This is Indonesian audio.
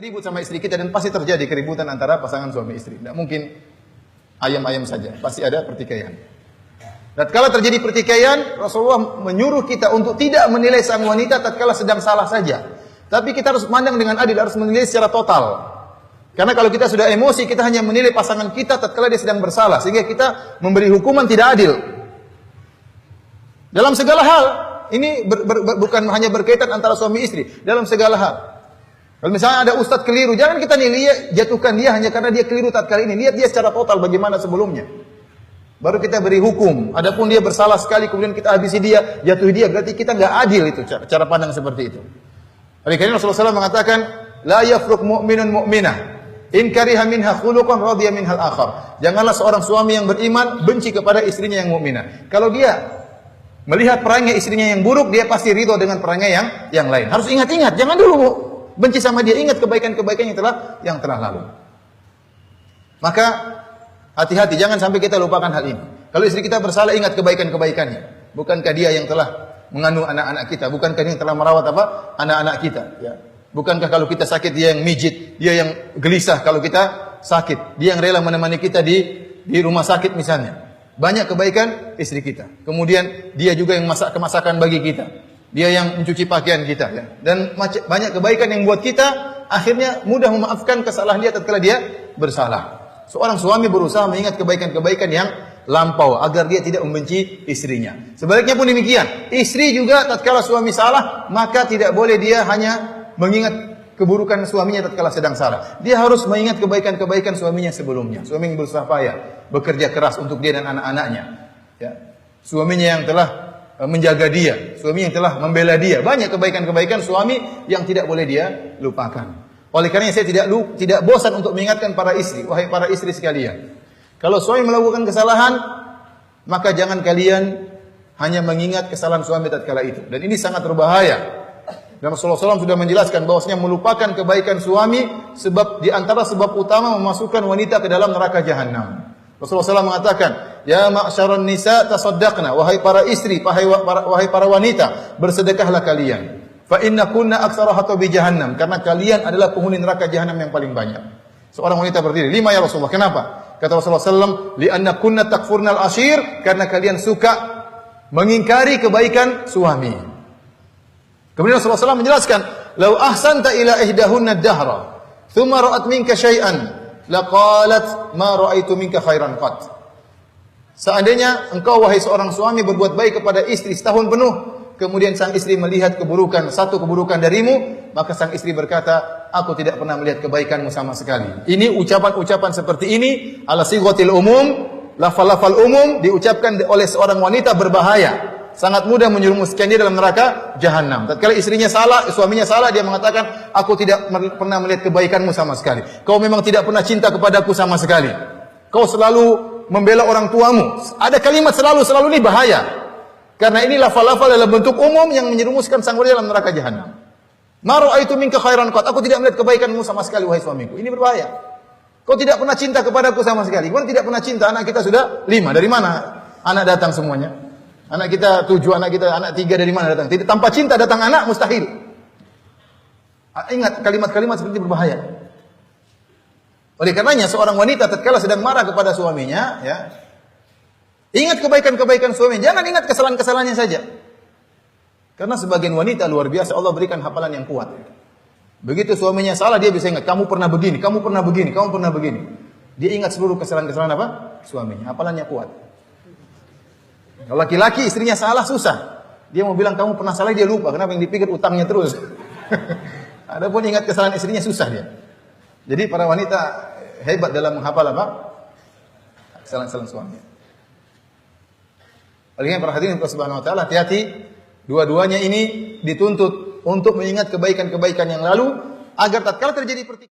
ribut sama istri kita dan pasti terjadi keributan antara pasangan suami istri. Tidak mungkin ayam-ayam saja, pasti ada pertikaian. Dan kalau terjadi pertikaian, Rasulullah menyuruh kita untuk tidak menilai sang wanita tatkala sedang salah saja. Tapi kita harus memandang dengan adil, harus menilai secara total. Karena kalau kita sudah emosi, kita hanya menilai pasangan kita tatkala dia sedang bersalah, sehingga kita memberi hukuman tidak adil. Dalam segala hal, ini bukan hanya berkaitan antara suami istri, dalam segala hal. Kalau misalnya ada ustadz keliru, jangan kita nilai jatuhkan dia hanya karena dia keliru tatkala ini. Lihat dia secara total bagaimana sebelumnya. Baru kita beri hukum. Adapun dia bersalah sekali, kemudian kita habisi dia, jatuhi dia, berarti kita nggak adil itu cara pandang seperti itu. Oleh karena Rasulullah SAW mengatakan, la yafruq mu'minun mu'minah. In kariha minha khuluqan radiya minhal akhar. Janganlah seorang suami yang beriman benci kepada istrinya yang mukminah. Kalau dia melihat perangai istrinya yang buruk, dia pasti ridho dengan perangai yang lain. Harus ingat-ingat, jangan dulu benci sama dia, ingat kebaikan-kebaikan yang telah lalu. Maka hati-hati, jangan sampai kita lupakan hal ini. Kalau istri kita bersalah, ingat kebaikan-kebaikannya. Bukankah dia yang telah mengandung anak-anak kita? Bukankah dia yang telah merawat anak-anak kita? Ya. Bukankah kalau kita sakit dia yang mijit, dia yang gelisah kalau kita sakit, dia yang rela menemani kita di rumah sakit misalnya. Banyak kebaikan istri kita. Kemudian dia juga yang masak kemasakan bagi kita. Dia yang mencuci pakaian kita. Ya. Dan banyak kebaikan yang buat kita akhirnya mudah memaafkan kesalahan dia tatkala dia bersalah. Seorang suami berusaha mengingat kebaikan-kebaikan yang lampau agar dia tidak membenci istrinya. Sebaliknya pun demikian. Istri juga tatkala suami salah, maka tidak boleh dia hanya mengingat keburukan suaminya tatkala sedang salah. Dia harus mengingat kebaikan-kebaikan suaminya sebelumnya. Suami yang berusaha payah, bekerja keras untuk dia dan anak-anaknya. Ya. Suaminya yang telah menjaga dia, suami yang telah membela dia. Banyak kebaikan-kebaikan suami yang tidak boleh dia lupakan. Oleh karena saya tidak bosan untuk mengingatkan para istri, wahai para istri sekalian. Kalau suami melakukan kesalahan, maka jangan kalian hanya mengingat kesalahan suami tatkala itu. Dan ini sangat berbahaya. Dan Rasulullah SAW sudah menjelaskan bahwasanya melupakan kebaikan suami sebab di antara sebab utama memasukkan wanita ke dalam neraka jahanam. Rasulullah SAW mengatakan, ya ma'syaran nisa tasaddaqna, wahai para istri, wahai para wanita, bersedekahlah kalian. Fa inna kunna aktsara hatabi jahannam, karena kalian adalah penghuni neraka jahanam yang paling banyak. Seorang wanita berdiri, 5 ya Rasulullah. Kenapa? Kata Rasulullah SAW, li'anna kunna takfurnal ashir, karena kalian suka mengingkari kebaikan suami. Kemudian Rasulullah SAW menjelaskan, "Lau ahsanta ila ihdahunna ad-dahra, thumma ra'at minka syai'an, laqalat ma ra'aitu minka khairan qat." Seandainya engkau wahai seorang suami berbuat baik kepada istri setahun penuh, kemudian sang istri melihat satu keburukan darimu, maka sang istri berkata, "Aku tidak pernah melihat kebaikanmu sama sekali." Ini ucapan-ucapan seperti ini ala sighatil umum, lafal-lafal umum diucapkan oleh seorang wanita berbahaya. Sangat mudah menjerumuskan dia dalam neraka jahanam. Tatkala istrinya salah, suaminya salah, dia mengatakan, "Aku tidak pernah melihat kebaikanmu sama sekali. Kau memang tidak pernah cinta kepadaku sama sekali. Kau selalu membela orang tuamu." Ada kalimat selalu ini bahaya. Karena ini lafal-lafal dalam bentuk umum yang menjerumuskan sang wanita dalam neraka jahanam. "Ma ra'aitu minka khairan qat." Aku tidak melihat kebaikanmu sama sekali wahai suamiku. Ini berbahaya. Kau tidak pernah cinta kepadaku sama sekali. Kau tidak pernah cinta, anak kita sudah 5. Dari mana anak datang semuanya? Anak kita 7, anak 3 dari mana datang? Tidak, tanpa cinta datang anak mustahil. Ingat kalimat-kalimat seperti berbahaya. Oleh karenanya seorang wanita tatkala sedang marah kepada suaminya, ya, ingat kebaikan-kebaikan suami, jangan ingat kesalahan-kesalahannya saja. Karena sebagian wanita luar biasa Allah berikan hafalan yang kuat. Begitu suaminya salah dia bisa ingat, kamu pernah begini, kamu pernah begini, kamu pernah begini. Dia ingat seluruh kesalahan-kesalahan apa? Suaminya, hafalannya kuat. Kalau laki-laki istrinya salah susah. Dia mau bilang kamu pernah salah dia lupa. Kenapa? Yang dipikir utangnya terus. Adapun ingat kesalahan istrinya susah dia. Jadi para wanita hebat dalam menghafal apa? Kesalahan-kesalahan suami. Oleh karena para hadirin Subhanahu wa taala, hati-hati. Dua-duanya ini dituntut untuk mengingat kebaikan-kebaikan yang lalu agar tatkala terjadi pertikaian